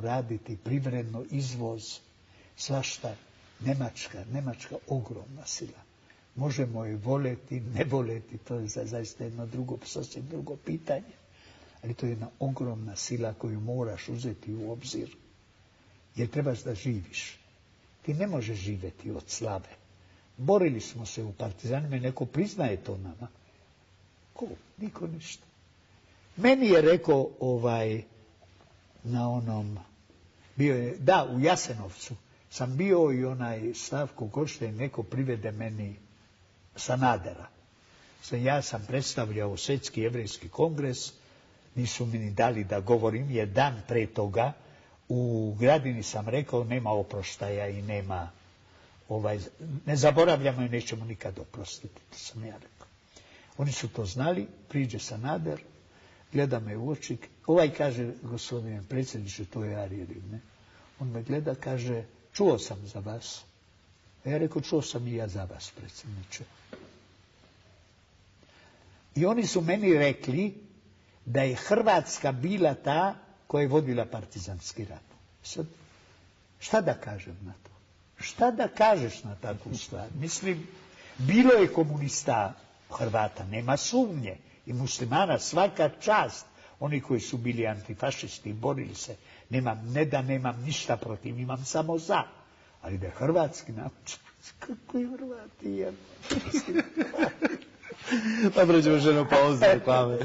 raditi privredno izvoz, svašta. Nemačka ogromna sila. Možemo je voljeti, ne voljeti, to je zaista jedno sasvim drugo pitanje. Ali to je jedna ogromna sila koju moraš uzeti u obzir. Jer trebaš da živiš. Ti ne možeš živjeti od slave. Borili smo se u partizanima i neko priznaje to nama. Ko? Niko ništa. Meni je rekao na onom, bio je, da, u Jasenovcu sam bio i onaj Slavko Goštej, neko privede meni Sanadera. Ja sam predstavljao Svjetski jevrejski kongres, nisu mi ni dali da govorim, jer dan pre toga u Gradini sam rekao nema oproštaja i nema, ne zaboravljamo i nećemo nikad oprostiti, to sam ja rekao. Oni su to znali, priđe Sanader, gleda me u oči, kaže, gospodine predsjedniče, to je Ariel, ne? On me gleda, kaže, čuo sam za vas. A ja rekao, čuo sam i ja za vas, predsjedniče. I oni su meni rekli da je Hrvatska bila ta koja je vodila partizanski rat. Sad, šta da kažem na to? Šta da kažeš na takvu stvar? Mislim, bilo je komunista Hrvata, nema sumnje, i muslimana, svaka čast. Oni koji su bili antifašisti, borili se. Nemam ništa protiv, imam samo za. Ali da je hrvatski način, kako je Hrvati? Dobro ćemo ženo pauzu reklame.